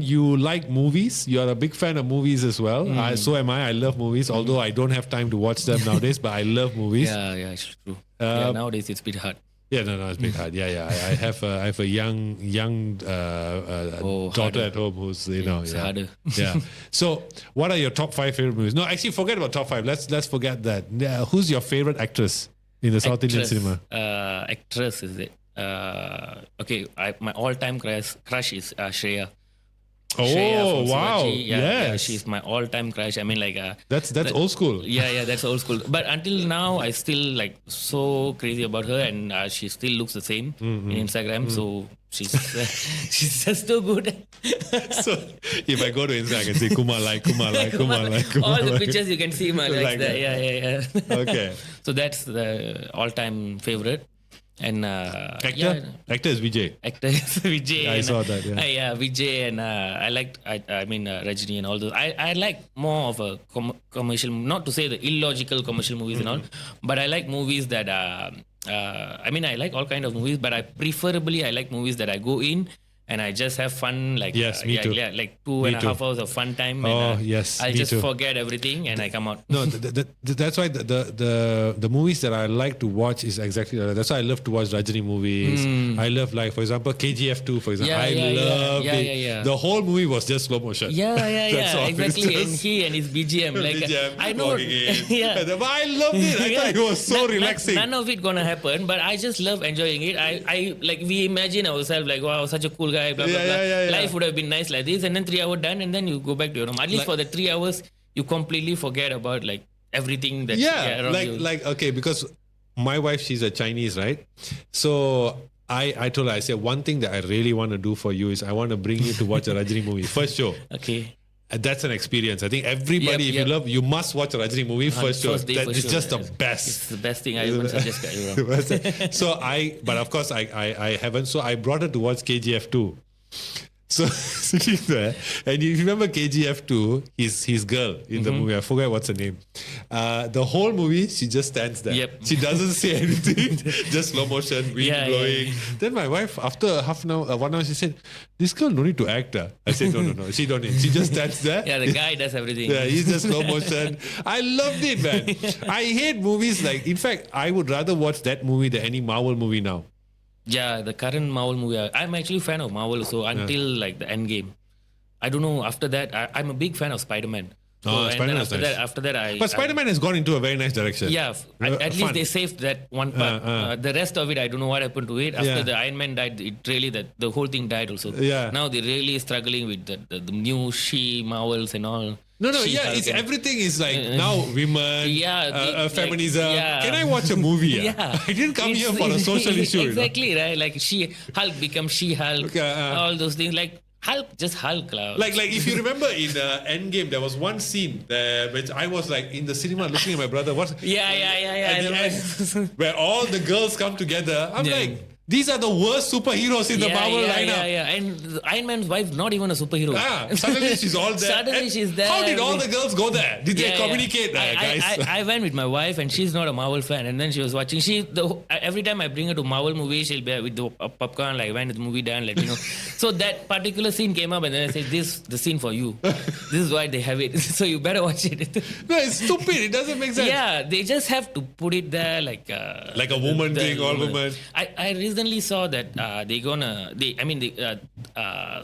one, you like movies. You are a big fan of movies as well. So am I. I love movies, although I don't have time to watch them nowadays, but I love movies. Yeah, it's true. Nowadays it's a bit hard. Yeah, no, it's a bit hard. Yeah. I have a young daughter harder. at home who's It's harder. Yeah. So, what are your top 5 favorite movies? No, actually, forget about top 5. Let's forget that. Who's your favorite actress in the South Indian cinema? Actress, is it? Okay, my all-time crush is Shreya. Oh, Shreya from wow. Shivaji. Yeah, Yes. she's my all-time crush. I mean, like... That's old school. Yeah, that's old school. But until now, I still so crazy about her, and she still looks the same in Instagram. So she's just so good. So, if I go to Instagram, I can say Kumar like. All the pictures you can see my likes there. Yeah. Okay. So that's the all-time favorite. And actor is Vijay. Actor is Vijay. I saw that. Yeah, Vijay, and I liked. I mean Rajini and all those. I like more of a commercial. Not to say the illogical commercial movies and all, but I like movies that. I mean, I like all kind of movies, but I like movies that I go in and I just have fun. Like me too. Yeah, like 2.5 hours of fun time. And, yes, I'll me just too. forget everything and I come out. No, that's why the movies that I like to watch is exactly that. That's why I love to watch Rajini movies. I love, like, for example, KGF 2, for example. I love it. Yeah. The whole movie was just slow motion. Yeah. Exactly. Just, and he and his BGM. Like, BGM, I know. Yeah. But I loved it. I thought it was so relaxing. None of it gonna happen, but I just love enjoying it. I like, we imagine ourselves like, wow, such a cool guy, blah, blah, blah. Yeah. Life would have been nice like this, and then 3 hours done, and then you go back to your room. At least for the 3 hours, you completely forget about like everything that around you. Like okay, because my wife, she's a Chinese, right? So I told her, I said, one thing that I really want to do for you is I want to bring you to watch a Rajini movie. First show. Okay. That's an experience. I think everybody, if you love, you must watch a Rajini movie first show. It's just the best. It's the best thing I even suggest everyone. So but of course I haven't. So I brought her to watch KGF 2. So sitting there, and if you remember KGF 2, his girl in the movie, I forget what's her name. The whole movie, she just stands there. Yep. She doesn't say anything, just slow motion, wind blowing. Yeah. Then my wife, after half an hour, 1 hour, she said, "This girl no need to act." I said, no, she don't need. She just stands there. Yeah, the guy does everything. Yeah, he's just slow motion. I loved it, man. I hate movies like. In fact, I would rather watch that movie than any Marvel movie now. Yeah, the current Marvel movie. I'm actually a fan of Marvel. So until like the Endgame, I don't know. After that, I'm a big fan of Spider-Man. So, Spider-Man is nice. After that, But Spider-Man has gone into a very nice direction. Yeah, at least they saved that one part. The rest of it, I don't know what happened to it. After the Iron Man died, it really the whole thing died also. Yeah. Now they're really struggling with the new Marvels and all. It's everything is like now women, feminism. Like, Can I watch a movie? Yeah. I didn't come here for a social issue. Exactly, right? Like Hulk becomes She-Hulk, all those things. Like Hulk, just Hulk. Like if you remember in Endgame, there was one scene there which I was like in the cinema looking at my brother. And where all the girls come together. I'm like, these are the worst superheroes in the Marvel lineup. And Iron Man's wife, not even a superhero. Suddenly she's all there. She's there. How did all the girls go there? Did they communicate? Guys? I went with my wife, and she's not a Marvel fan. And then she was watching. Every time I bring her to Marvel movies, she'll be with the popcorn, like, when is the movie done? So that particular scene came up, and then I said, the scene for you. This is why they have it. So you better watch it. No, it's stupid. It doesn't make sense. Yeah, they just have to put it there like a woman thing, all women. I recently saw that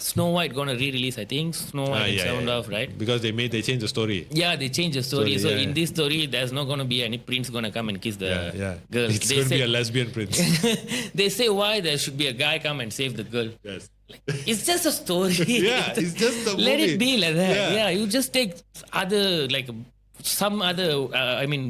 Snow White gonna re-release, I think. Snow White and Seven Dwarfs, right? Because they changed the story. Yeah, they changed the story. In this story, there's not gonna be any prince gonna come and kiss the girl. It's going to be a lesbian prince. They say why there should be a guy come and save the girl. Yes. It's just a story. It's just a movie. Let it be like that. Yeah, you just take other some other,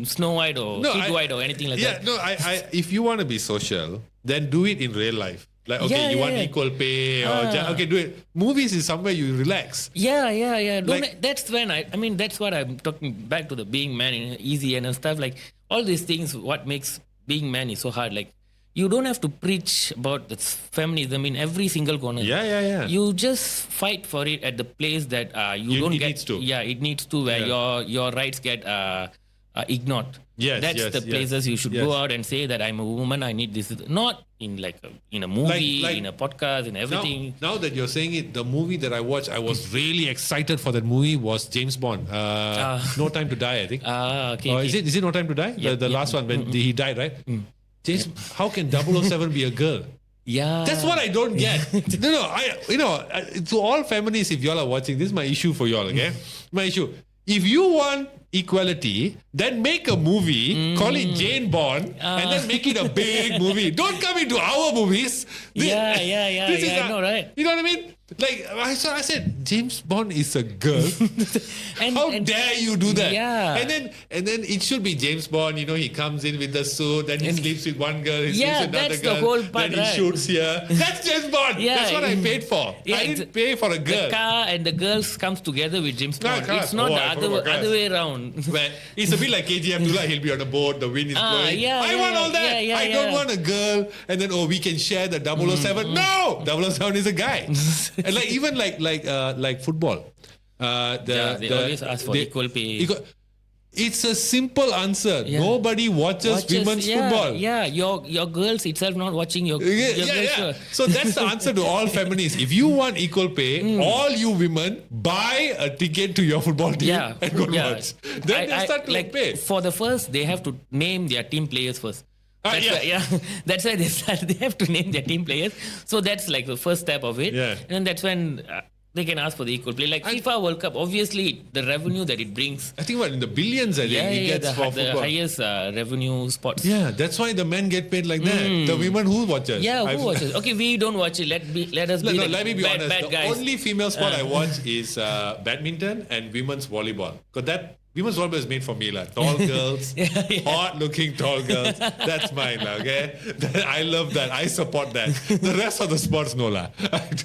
Snow White or Kid White or anything like that. If you want to be social, then do it in real life. Like, okay, you want equal pay, okay, do it. Movies is somewhere you relax. Yeah. That's when that's what I'm talking back to the being man easy and stuff. Like, all these things, what makes being man is so hard. Like, you don't have to preach about the feminism in every single corner. Yeah. You just fight for it at the place that you don't get. Needs to. Yeah, it needs to, where your rights get ignored. Yes, That's yes, the yes. places you should Yes. go out and say that I'm a woman. I need this. Not in in a movie, Like- in a podcast, in everything. Now that you're saying it, the movie that I watched, I was really excited for that movie was James Bond. No Time to Die, I think. Okay. Is it No Time to Die? Yep, The yep. last one when he died, right? James, how can 007 be a girl? Yeah. That's what I don't get. To all feminists, if y'all are watching, this is my issue for y'all, okay? My issue. If you want equality, then make a movie, call it Jane Bond, and then make it a big movie. Don't come into our movies. Yeah, I know, right? You know what I mean? Like I said, James Bond is a girl. How dare you do that? Yeah. And then it should be James Bond. He comes in with the suit, then he sleeps with one girl, he sleeps with another that's girl, the whole part, then he shoots here. That's James Bond. Yeah, That's what I paid for. Yeah, I didn't pay for a girl. The car and the girls comes together with James Bond. cars. It's not I the forgot cars. other way around. Where it's a bit like KGF Dula, he'll be on a boat, the wind is blowing. I want all that. I don't want a girl, and then we can share the 007. No! 007 is a guy. And even like football. They always ask for equal pay. It's a simple answer. Yeah. Nobody watches women's football. Yeah, your girls itself not watching your girls show. So that's the answer to all feminists. If you want equal pay, all you women buy a ticket to your football team and go watch. Then they start to pay. For the first, they have to name their team players first. That's why they have to name their team players. So that's like the first step of it. Yeah. And that's when they can ask for the equal play. Like FIFA World Cup, obviously the revenue that it brings. I think in the billions, it gets for the football. highest revenue spots. Yeah, that's why the men get paid like that. The women who watches. Yeah, who watches? Okay, we don't watch it. Let us be let me be honest. bad The guys. only female sport I watch is badminton and women's volleyball. Because that women's volleyball is made for me. Tall girls, hot-looking tall girls. That's mine, okay? I love that. I support that. The rest of the sports, no. I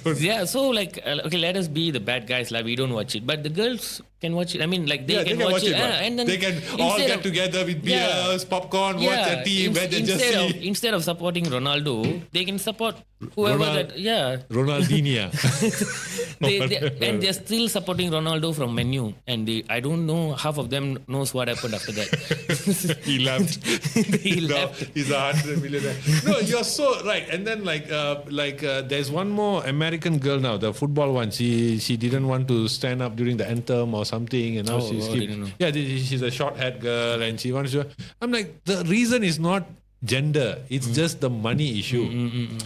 don't. Yeah, so let us be the bad guys. We don't watch it. But the girls can watch it. I mean, they can watch it. And then they can all get together with beers, popcorn, watch a team where they just see. Instead of supporting Ronaldo, they can support whoever Ronaldinho. And they're still supporting Ronaldo from Menu. And I don't know, half of them knows what happened after that. He left. He's 100 millionaire. No, you're so right. And then there's one more American girl now, the football one. She didn't want to stand up during the anthem or something, and now she's a short-haired girl, and she wants to. I'm like, the reason is not gender; it's just the money issue.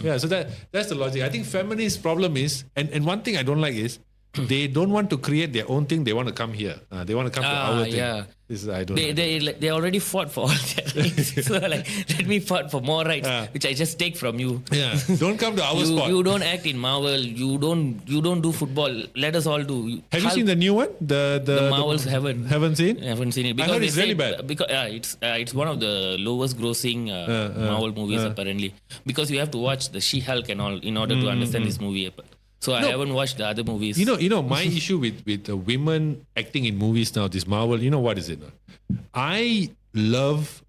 Yeah, so that's the logic. I think feminist problem is, and one thing I don't like is they don't want to create their own thing. They want to come here. They want to come to our thing. Yeah. I don't know. They already fought for all their rights. So let me fight for more rights, which I just take from you. Yeah, don't come to our spot. You don't act in Marvel. You don't do football. Let us all do. Have you seen the new one? The Marvels haven't seen. I haven't seen it because it's really bad. Because it's one of the lowest grossing Marvel movies apparently. Because you have to watch the She-Hulk and all in order to understand this movie. So I haven't watched the other movies. You know, my issue with women acting in movies now, this Marvel, you know what is it? I love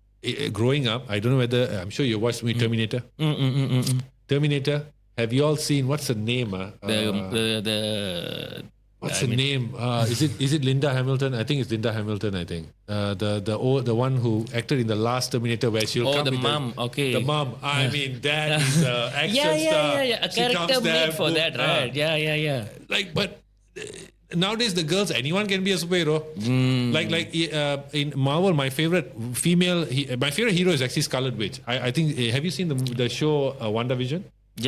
growing up. I don't know whether I'm sure you watched the movie Terminator. Terminator. Have you all seen what's the name? What's the name? Is it Linda Hamilton? I think it's Linda Hamilton. I think the one who acted in the last Terminator where she'll come the with mom. The mom. I mean, that is the action star. A character made for that, right? Yeah. But nowadays the girls, anyone can be a superhero. In Marvel, my favorite hero is actually Scarlet Witch. I think. Have you seen the show WandaVision?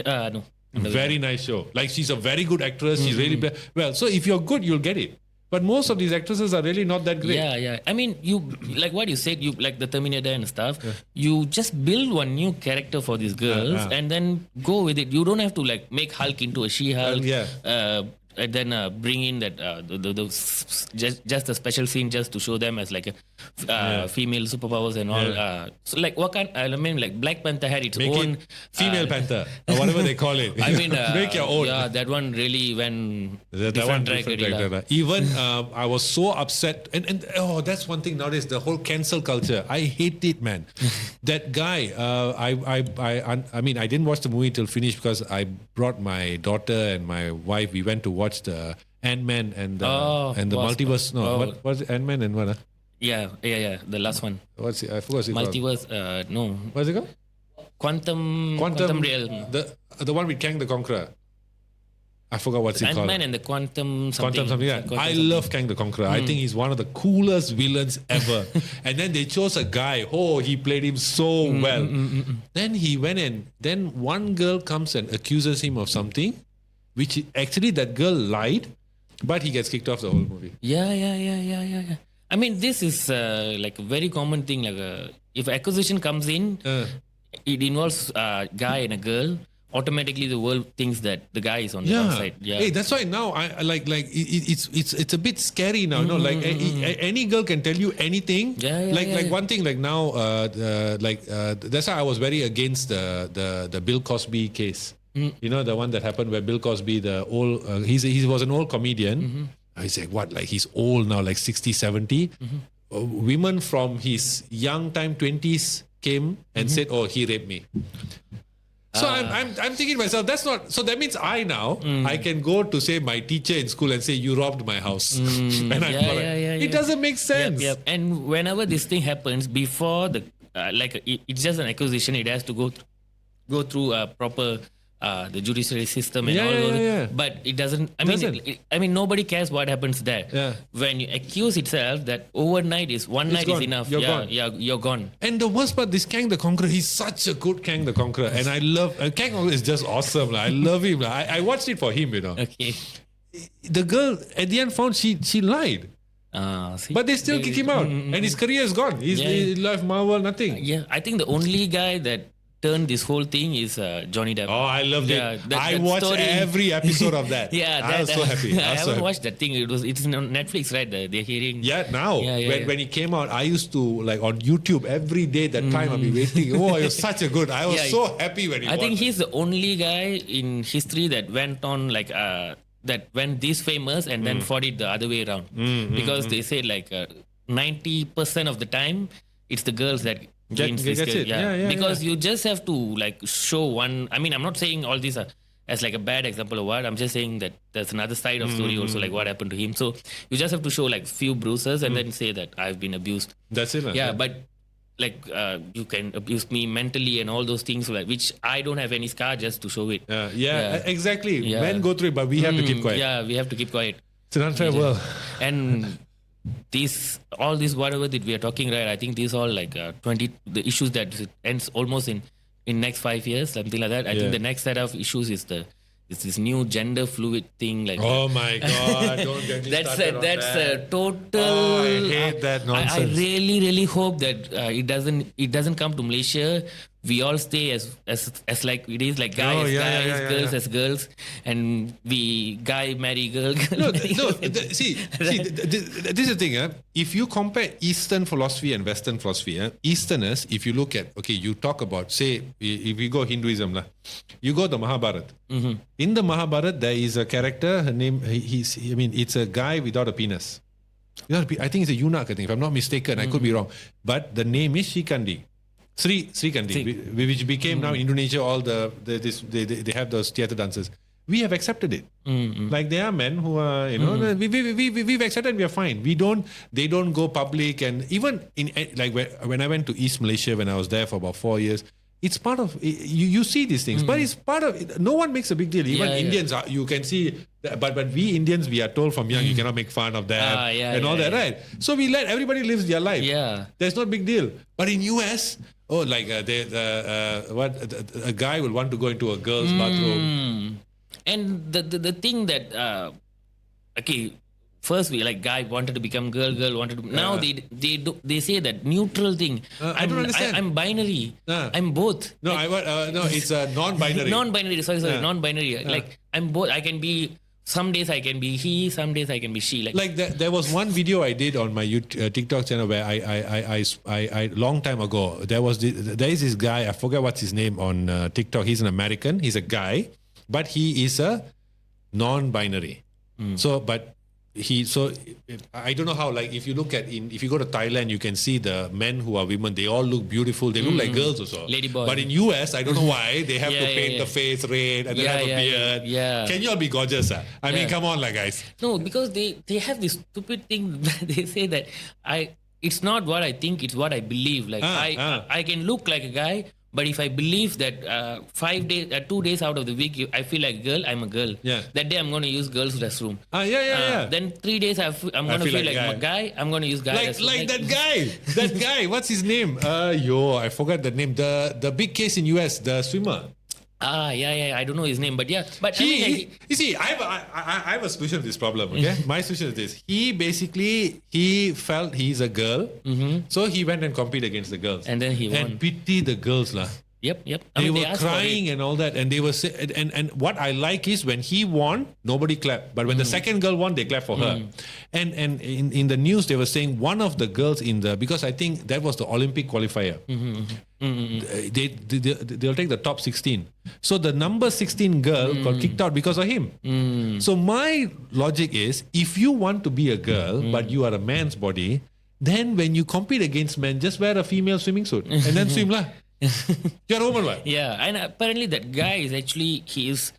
No. Very nice show. She's a very good actress. She's really well. So if you're good, you'll get it. But most of these actresses are really not that great. Yeah. I mean, you like what you said. You like the Terminator and stuff. Yeah. You just build one new character for these girls and then go with it. You don't have to make Hulk into a She-Hulk. And then bring in that just a special scene just to show them as female superpowers and all. So Black Panther had its own female Panther or whatever they call it. I mean, make your own. Yeah, that one really went different track. Even I was so upset, and that's one thing nowadays. The whole cancel culture, I hate it, man. That guy, I mean, I didn't watch the movie till finish because I brought my daughter and my wife. We went to watch the Ant-Man and the multiverse. No, what was it? Ant-Man and what? Yeah. The last one. What's it? I forgot what it's called. Multiverse. No. What's it called? Quantum realm. The one with Kang the Conqueror. I forgot what's it called. Ant-Man and the quantum something. Yeah. I love Kang the Conqueror. I think he's one of the coolest villains ever. And then they chose a guy. Oh, he played him so well. Then he went and then one girl comes and accuses him of something, which actually that girl lied, but he gets kicked off the whole movie. Yeah. I mean, this is like a very common thing. Like, if accusation comes in, it involves a guy and a girl. Automatically, the world thinks that the guy is on the wrong side. Yeah. Hey, that's why now I like it's a bit scary now. No, like any girl can tell you anything. Like one thing. Like now, that's why I was very against the Bill Cosby case. You know, the one that happened where Bill Cosby, the old, he was an old comedian. He's like, what? Like he's old now, like 60, 70. Women from his young time, 20s, came and said, "Oh, he raped me." So I'm thinking to myself, that's not. So that means I can go to say my teacher in school and say you robbed my house, and I'm correct. It doesn't make sense. Yep. And whenever this thing happens, before the it's just an accusation. It has to go through a proper the judiciary system and all those. But it doesn't. I mean, nobody cares what happens there. Yeah. When you accuse itself, that overnight is one night gone. is enough. You're gone. You're gone. And the worst part, this Kang the Conqueror, he's such a good Kang the Conqueror, and I love Kang is just awesome. I love him. I watched it for him. Okay. The girl at the end found she lied. But they still kick him out, and his career is gone. He left Marvel, nothing. Yeah, I think the only guy that turned this whole thing is Johnny Depp. Oh, I loved it. I watched every episode of that. I was so happy. I haven't watched that thing. It's on Netflix, right? They're hearing. Yeah, now. When it came out, I used to like on YouTube every day. That time I'd be waiting. Oh, it was such a good. I was so happy when I think he's the only guy in history that went on like that went this famous and then fought it the other way around. Because they say like 90% of the time it's the girls that wins this girl. Because you just have to like show one. I mean, I'm not saying all these are as like a bad example of what. I'm just saying that there's another side of story also, like what happened to him. So you just have to show like few bruises and then say that I've been abused. That's it. But like you can abuse me mentally and all those things, like, which I don't have any scar just to show it. Exactly. Men go through it, but we have to keep quiet. Yeah, we have to keep quiet. It's an unfair world. And all this whatever that we are talking, right? I think these all like the issues that ends almost in next 5 years, something like that. I think the next set of issues is this new gender fluid thing. Like, oh my God! Don't get me started on that's that. A total. Oh, I hate that nonsense. I really hope that it doesn't come to Malaysia. We all stay as like it is, like guys, girls as girls, and we guy marry girl. See, this is the thing. If you compare Eastern philosophy and Western philosophy, Easterners, if you look at, you talk about, say, if you go Hinduism, you go the Mahabharata. In the Mahabharata, there is a character. Her name, it's a guy without a penis. I think it's a eunuch. I think, if I'm not mistaken, I could be wrong, but the name is Shikandi. Sri Kandi, which became now in Indonesia, all they have those theatre dancers. We have accepted it. Like there are men who are, we've accepted, we are fine. They don't go public, and even in like when I went to East Malaysia, when I was there for about 4 years, it's part of, you see these things, but it's part of it. No one makes a big deal. Even Indians, you can see, but we Indians, we are told from young, you cannot make fun of that that, right? So we let everybody live their life. There's no big deal. But in US, a guy will want to go into a girl's bathroom. And the thing that, first we like guy wanted to become girl wanted to. Now they say that neutral thing. I don't understand. I'm binary. I'm both. No, it's a non-binary. Non-binary. Sorry, non-binary. Like I'm both. I can be. Some days I can be he. Some days I can be she. Like there was one video I did on my TikTok channel where I long time ago there is this guy, I forget what's his name on TikTok. He's an American. He's a guy, but he is a non-binary. I don't know how, like if you look at if you go to Thailand, you can see the men who are women, they all look beautiful. They look like girls also. Ladyboy. But in US, I don't know why they have to paint the face red and then have a beard. Can you all be gorgeous? I mean, come on, guys. No, because they have this stupid thing. They say that it's not what I think, it's what I believe. Like I can look like a guy, but if I believe that 2 days out of the week I feel like a girl, I'm a girl. Yeah. That day I'm going to use girls' restroom. Yeah. Then 3 days I'm going to feel like a guy. I'm going to use guy restroom. Like that guy. What's his name? I forgot the name. The big case in US, the swimmer. Yeah. I don't know his name, but yeah. But you see, I have a solution to this problem. Okay, my solution is this: he felt he's a girl, so he went and competed against the girls, and then he won. And pity the girls, lah. Yep. They were crying and all that, and they were and what I like is when he won, nobody clapped, but when the second girl won, they clapped for her. And in the news they were saying one of the girls because I think that was the Olympic qualifier. They'll take the top 16. So the number 16 girl got kicked out because of him. So my logic is, if you want to be a girl but you are a man's body, then when you compete against men, just wear a female swimming suit and then swim lah. You're a woman, right? Yeah, and apparently that guy is actually he's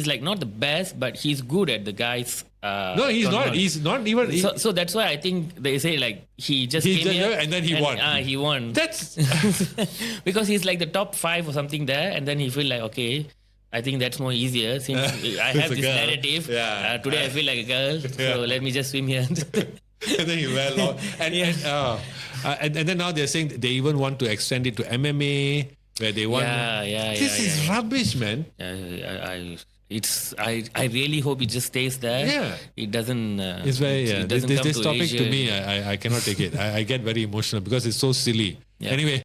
like not the best, but he's good at the guys. No, he's not. He's not even. So that's why I think they say like he came here and then he won. He won. That's because he's like the top 5 or something there, and then he feel like, okay, I think that's more easier since I have this narrative. Yeah. Today I feel like a girl, so let me just swim here. And then you wear long. And then now they're saying they even want to extend it to MMA, where they want. This is rubbish, man. I really hope it just stays there. Yeah. It doesn't. It's very. It doesn't this come to topic Asia. to me, I cannot take it. I get very emotional because it's so silly. Yeah. Anyway.